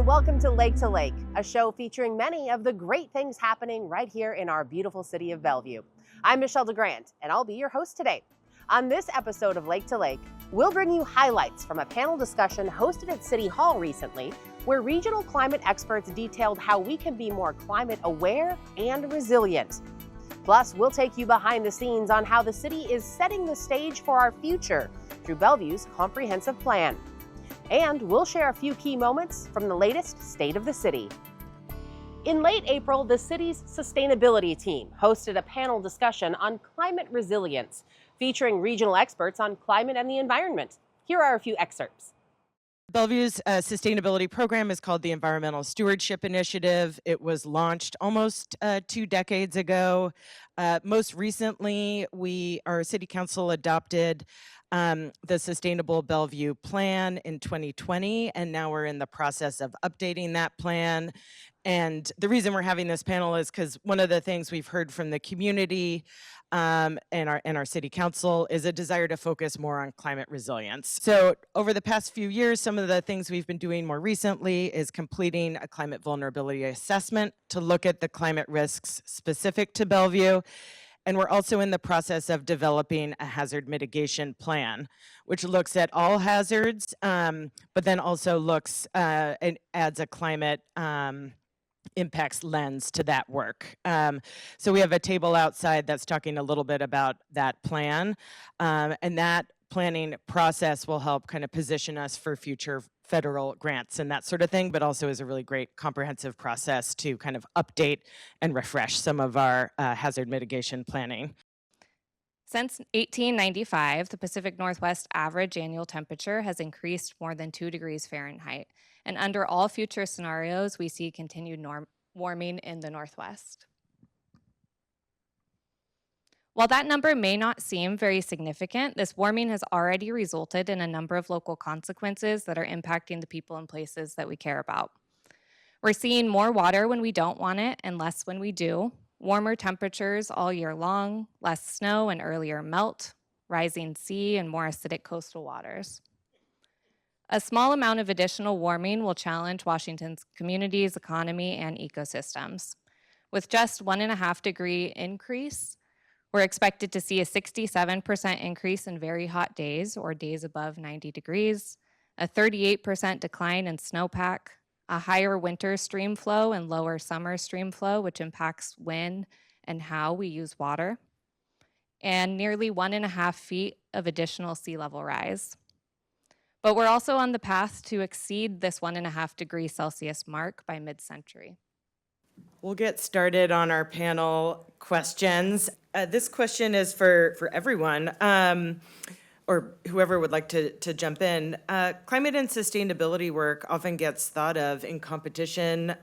and welcome to Lake, a show featuring many of the great things happening right here in our beautiful city of Bellevue. I'm Michelle DeGrant, and I'll be your host today. On this episode of Lake, we'll bring you highlights from a panel discussion hosted at City Hall recently, where regional climate experts detailed how we can be more climate aware and resilient. Plus, we'll take you behind the scenes on how the city is setting the stage for our future through Bellevue's comprehensive plan. And we'll share a few key moments from the latest State of the City. In late April, the city's sustainability team hosted a panel discussion on climate resilience, featuring regional experts on climate and the environment. Here are a few excerpts. Bellevue's sustainability program is called the Environmental Stewardship Initiative. It was launched almost 2 decades ago. Most recently, our city council adopted the Sustainable Bellevue Plan in 2020, and now we're in the process of updating that plan. And the reason we're having this panel is because one of the things we've heard from the community and our city council is a desire to focus more on climate resilience. So over the past few years, some of the things we've been doing more recently is completing a climate vulnerability assessment to look at the climate risks specific to Bellevue. And we're also in the process of developing a hazard mitigation plan, which looks at all hazards, but then also looks and adds a climate impacts lens to that work. So we have a table outside that's talking a little bit about that plan, and that planning process will help kind of position us for future federal grants and that sort of thing, but also is a really great comprehensive process to kind of update and refresh some of our hazard mitigation planning. Since 1895, the Pacific Northwest average annual temperature has increased more than 2 degrees Fahrenheit. And under all future scenarios, we see continued warming in the Northwest. While that number may not seem very significant, this warming has already resulted in a number of local consequences that are impacting the people and places that we care about. We're seeing more water when we don't want it and less when we do, warmer temperatures all year long, less snow and earlier melt, rising sea and more acidic coastal waters. A small amount of additional warming will challenge Washington's communities, economy, and ecosystems. With just 1.5 degree increase, we're expected to see a 67% increase in very hot days or days above 90 degrees, a 38% decline in snowpack, a higher winter stream flow and lower summer stream flow, which impacts when and how we use water, and nearly 1.5 feet of additional sea level rise. But we're also on the path to exceed this 1.5 degree Celsius mark by mid-century. We'll get started on our panel questions. This question is for everyone, or whoever would like to jump in. Climate and sustainability work often gets thought of in competition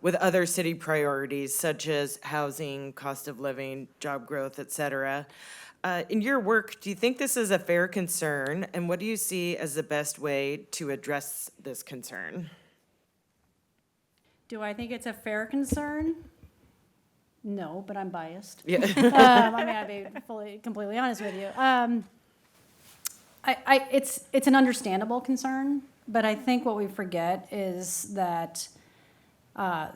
with other city priorities, such as housing, cost of living, job growth, et cetera. In your work, do you think this is a fair concern, and what do you see as the best way to address this concern? Do I think it's a fair concern? No, but I'm biased. Yeah. I'll be completely honest with you. It's an understandable concern, but I think what we forget is that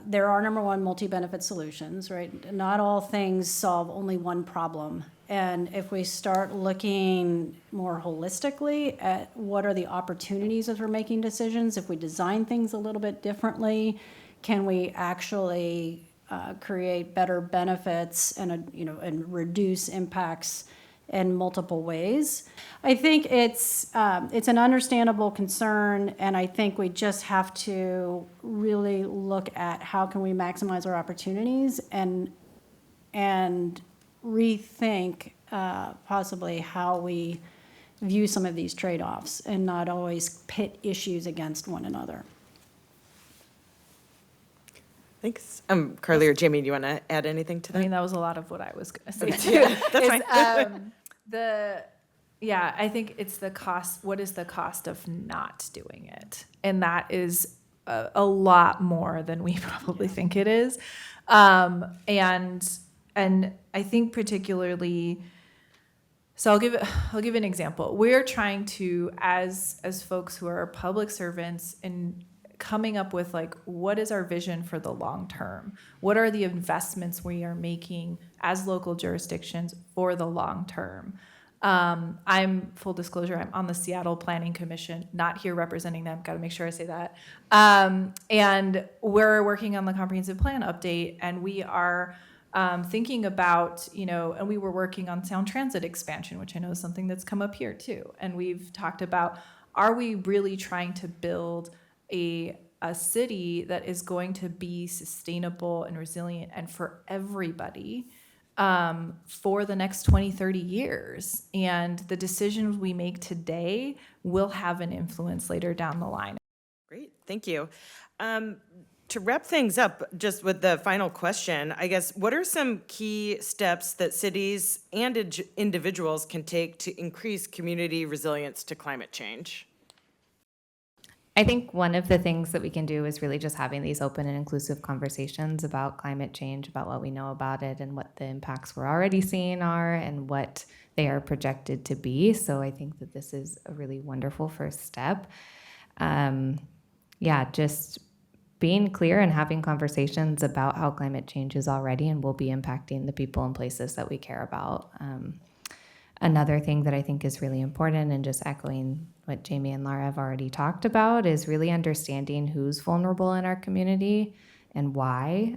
there are, number one, multi-benefit solutions, right? Not all things solve only one problem. And if we start looking more holistically at what are the opportunities as we're making decisions, if we design things a little bit differently, can we actually create better benefits and reduce impacts in multiple ways? I think it's an understandable concern, and I think we just have to really look at how can we maximize our opportunities and rethink possibly how we view some of these trade-offs and not always pit issues against one another. Thanks. Carly or Jamie, do you want to add anything to that? I mean, that was a lot of what I was going to say too. Yeah, that's fine. I think it's the cost. What is the cost of not doing it? And that is a lot more than we probably think it is. And I think particularly, so I'll give an example. We're trying to, as folks who are public servants and coming up with like, what is our vision for the long term? What are the investments we are making as local jurisdictions for the long term? I'm, full disclosure, I'm on the Seattle Planning Commission, not here representing them. Got to make sure I say that. And we're working on the comprehensive plan update, and we are thinking about, and we were working on sound transit expansion, which I know is something that's come up here too. And we've talked about, are we really trying to build a city that is going to be sustainable and resilient and for everybody for the next 20, 30 years? And the decisions we make today will have an influence later down the line. Great, thank you. To wrap things up, just with the final question, I guess, what are some key steps that cities and individuals can take to increase community resilience to climate change? I think one of the things that we can do is really just having these open and inclusive conversations about climate change, about what we know about it and what the impacts we're already seeing are and what they are projected to be. So I think that this is a really wonderful first step. Just being clear and having conversations about how climate change is already and will be impacting the people and places that we care about. Another thing that I think is really important, and just echoing what Jamie and Laura have already talked about, is really understanding who's vulnerable in our community and why.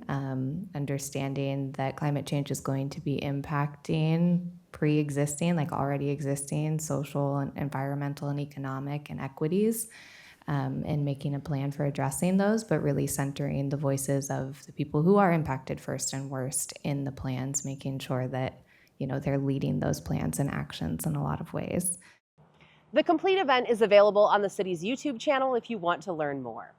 Understanding that climate change is going to be impacting pre-existing, like already existing social and environmental and economic inequities, and making a plan for addressing those, but really centering the voices of the people who are impacted first and worst in the plans, making sure that they're leading those plans and actions in a lot of ways. The complete event is available on the city's YouTube channel if you want to learn more.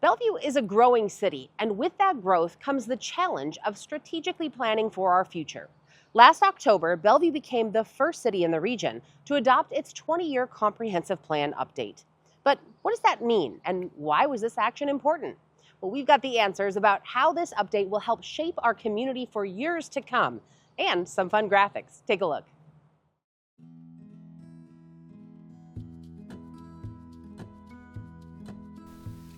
Bellevue is a growing city, and with that growth comes the challenge of strategically planning for our future. Last October, Bellevue became the first city in the region to adopt its 20-year comprehensive plan update. But what does that mean, and why was this action important? Well, we've got the answers about how this update will help shape our community for years to come, and some fun graphics. Take a look.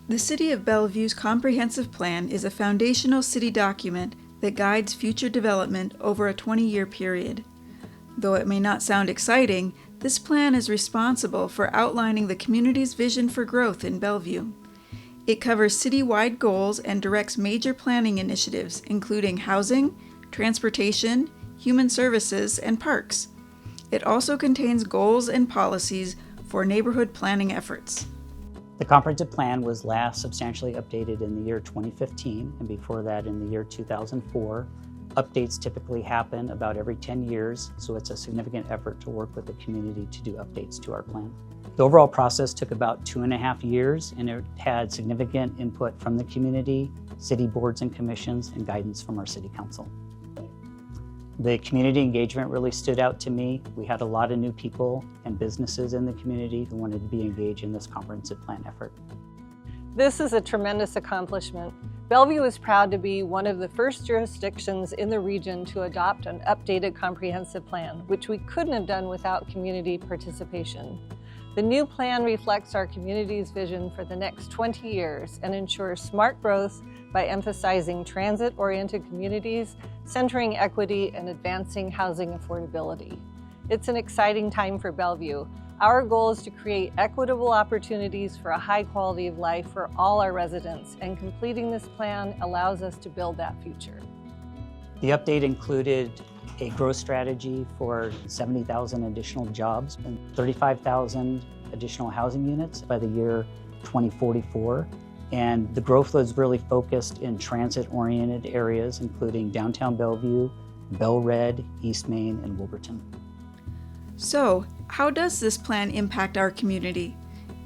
The City of Bellevue's comprehensive plan is a foundational city document that guides future development over a 20-year period. Though it may not sound exciting, this plan is responsible for outlining the community's vision for growth in Bellevue. It covers citywide goals and directs major planning initiatives, including housing, transportation, human services, and parks. It also contains goals and policies for neighborhood planning efforts. The comprehensive plan was last substantially updated in the year 2015, and before that in the year 2004. Updates typically happen about every 10 years, so it's a significant effort to work with the community to do updates to our plan. The overall process took about 2.5 years, and it had significant input from the community, city boards and commissions, and guidance from our city council. The community engagement really stood out to me. We had a lot of new people and businesses in the community who wanted to be engaged in this comprehensive plan effort. This is a tremendous accomplishment. Bellevue is proud to be one of the first jurisdictions in the region to adopt an updated comprehensive plan, which we couldn't have done without community participation. The new plan reflects our community's vision for the next 20 years and ensures smart growth by emphasizing transit-oriented communities, centering equity, and advancing housing affordability. It's an exciting time for Bellevue. Our goal is to create equitable opportunities for a high quality of life for all our residents, and completing this plan allows us to build that future. The update included a growth strategy for 70,000 additional jobs and 35,000 additional housing units by the year 2044. And the growth was really focused in transit-oriented areas, including downtown Bellevue, Bell Red, East Main, and Wilburton. So, how does this plan impact our community?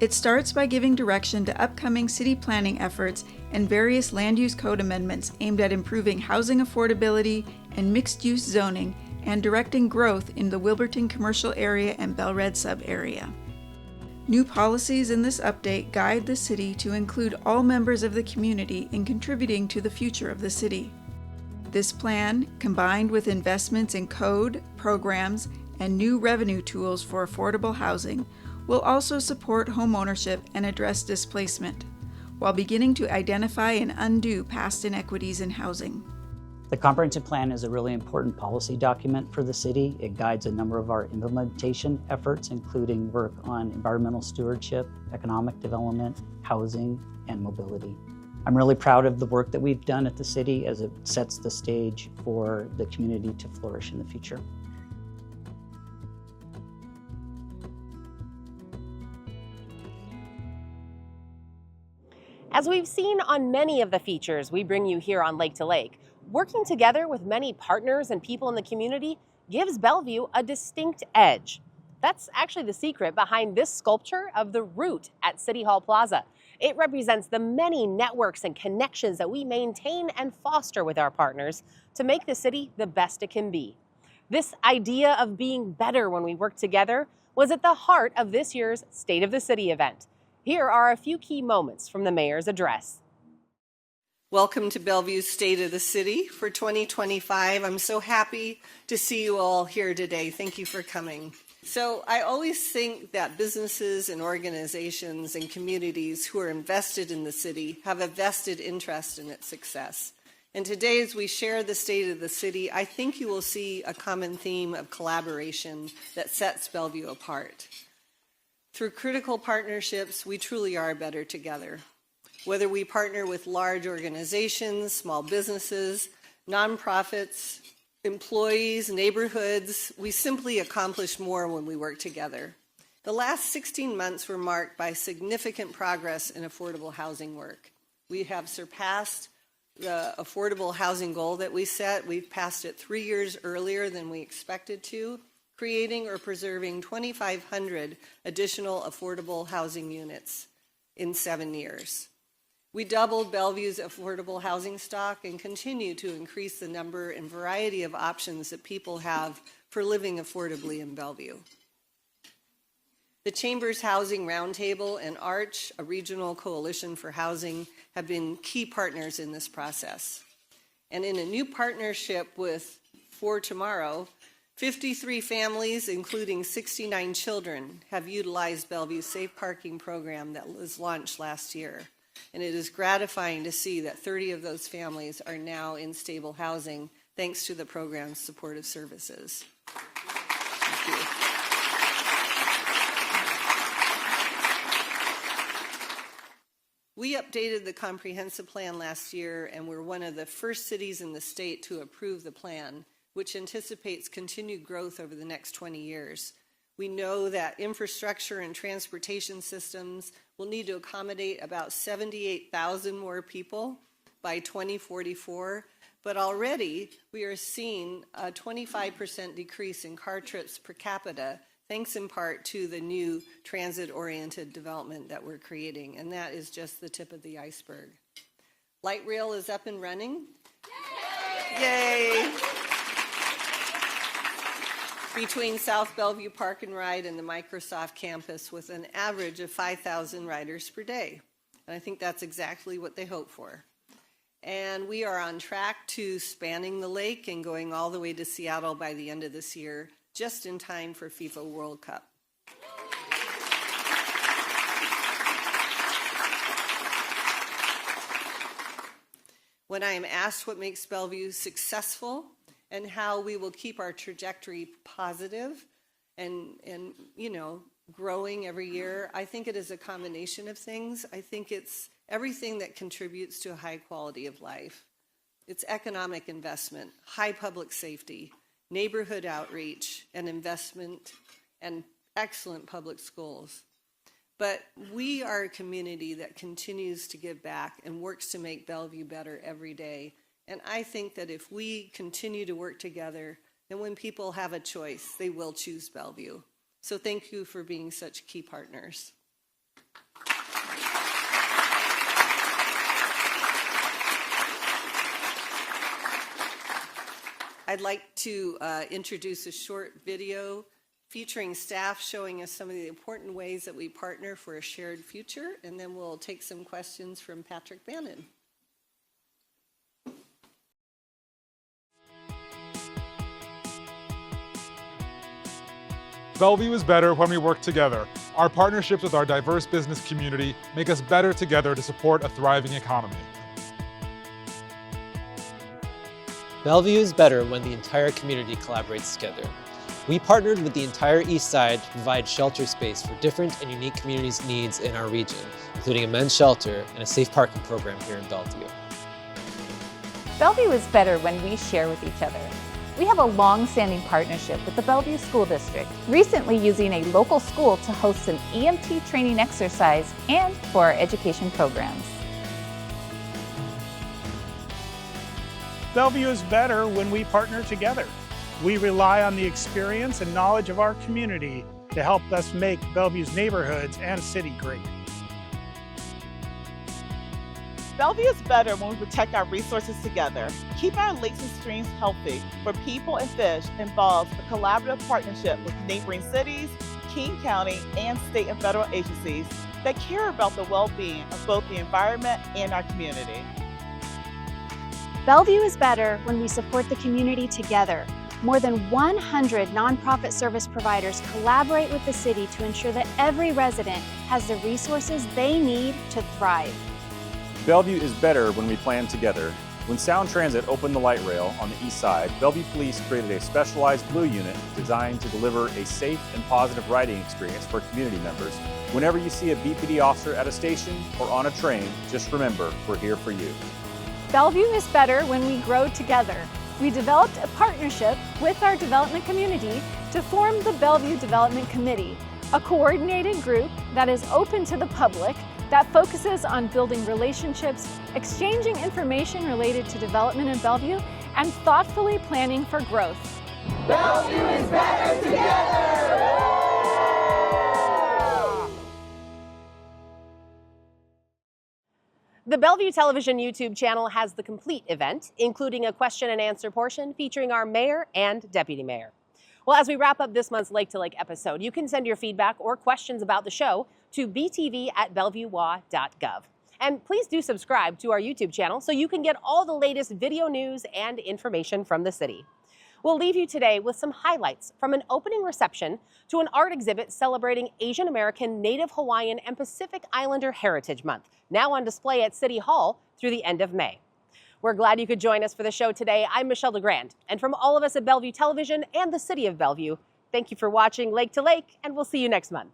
It starts by giving direction to upcoming city planning efforts and various land use code amendments aimed at improving housing affordability and mixed-use zoning, and directing growth in the Wilburton commercial area and Bell Red sub-area. New policies in this update guide the city to include all members of the community in contributing to the future of the city. This plan, combined with investments in code, programs, and new revenue tools for affordable housing, will also support homeownership and address displacement. while beginning to identify and undo past inequities in housing. The comprehensive plan is a really important policy document for the city. It guides a number of our implementation efforts, including work on environmental stewardship, economic development, housing, and mobility. I'm really proud of the work that we've done at the city as it sets the stage for the community to flourish in the future. As we've seen on many of the features we bring you here on Lake to Lake, working together with many partners and people in the community gives Bellevue a distinct edge. That's actually the secret behind this sculpture of the root at City Hall Plaza. It represents the many networks and connections that we maintain and foster with our partners to make the city the best it can be. This idea of being better when we work together was at the heart of this year's State of the City event. Here are a few key moments from the mayor's address. Welcome to Bellevue's State of the City for 2025. I'm so happy to see you all here today. Thank you for coming. So I always think that businesses and organizations and communities who are invested in the city have a vested interest in its success. And today, as we share the state of the city, I think you will see a common theme of collaboration that sets Bellevue apart. Through critical partnerships, we truly are better together. Whether we partner with large organizations, small businesses, nonprofits, employees, neighborhoods, we simply accomplish more when we work together. The last 16 months were marked by significant progress in affordable housing work. We have surpassed the affordable housing goal that we set. We've passed it 3 years earlier than we expected to, creating or preserving 2,500 additional affordable housing units in 7 years. We doubled Bellevue's affordable housing stock and continue to increase the number and variety of options that people have for living affordably in Bellevue. The Chamber's Housing Roundtable and ARCH, a regional coalition for housing, have been key partners in this process. And in a new partnership with For Tomorrow, 53 families, including 69 children, have utilized Bellevue's Safe Parking program that was launched last year. And it is gratifying to see that 30 of those families are now in stable housing thanks to the program's supportive services. Thank you. We updated the comprehensive plan last year, and we're one of the first cities in the state to approve the plan, which anticipates continued growth over the next 20 years. We know that infrastructure and transportation systems will need to accommodate about 78,000 more people by 2044, but already we are seeing a 25% decrease in car trips per capita, thanks in part to the new transit-oriented development that we're creating, and that is just the tip of the iceberg. Light rail is up and running. Yay! Yay! Between South Bellevue Park and Ride and the Microsoft campus with an average of 5,000 riders per day. And I think that's exactly what they hope for. And we are on track to spanning the lake and going all the way to Seattle by the end of this year, just in time for FIFA World Cup. When I am asked what makes Bellevue successful, and how we will keep our trajectory positive and growing every year, I think it is a combination of things. I think it's everything that contributes to a high quality of life. It's economic investment, high public safety, neighborhood outreach, and investment, and excellent public schools. But we are a community that continues to give back and works to make Bellevue better every day. And I think that if we continue to work together, then when people have a choice, they will choose Bellevue. So thank you for being such key partners. I'd like to introduce a short video featuring staff showing us some of the important ways that we partner for a shared future, and then we'll take some questions from Patrick Bannon. Welcome, Bellevue is better when we work together. Our partnerships with our diverse business community make us better together to support a thriving economy. Bellevue is better when the entire community collaborates together. We partnered with the entire East Side to provide shelter space for different and unique communities' needs in our region, including a men's shelter and a safe parking program here in Bellevue. Bellevue is better when we share with each other. We have a long-standing partnership with the Bellevue School District, recently using a local school to host an EMT training exercise and for our education programs. Bellevue is better when we partner together. We rely on the experience and knowledge of our community to help us make Bellevue's neighborhoods and city great. Bellevue is better when we protect our resources together. Keeping our lakes and streams healthy for people and fish involves a collaborative partnership with neighboring cities, King County, and state and federal agencies that care about the well-being of both the environment and our community. Bellevue is better when we support the community together. More than 100 nonprofit service providers collaborate with the city to ensure that every resident has the resources they need to thrive. Bellevue is better when we plan together. When Sound Transit opened the light rail on the east side, Bellevue Police created a specialized blue unit designed to deliver a safe and positive riding experience for community members. Whenever you see a BPD officer at a station or on a train, just remember, we're here for you. Bellevue is better when we grow together. We developed a partnership with our development community to form the Bellevue Development Committee, a coordinated group that is open to the public, that focuses on building relationships, exchanging information related to development in Bellevue, and thoughtfully planning for growth. Bellevue is better together! The Bellevue Television YouTube channel has the complete event, including a question and answer portion featuring our mayor and deputy mayor. Well, as we wrap up this month's Lake to Lake episode, you can send your feedback or questions about the show to btv@bellevuewa.gov. And please do subscribe to our YouTube channel so you can get all the latest video news and information from the city. We'll leave you today with some highlights from an opening reception to an art exhibit celebrating Asian American, Native Hawaiian, and Pacific Islander Heritage Month, now on display at City Hall through the end of May. We're glad you could join us for the show today. I'm Michelle DeGrand, and from all of us at Bellevue Television and the City of Bellevue, thank you for watching Lake to Lake, and we'll see you next month.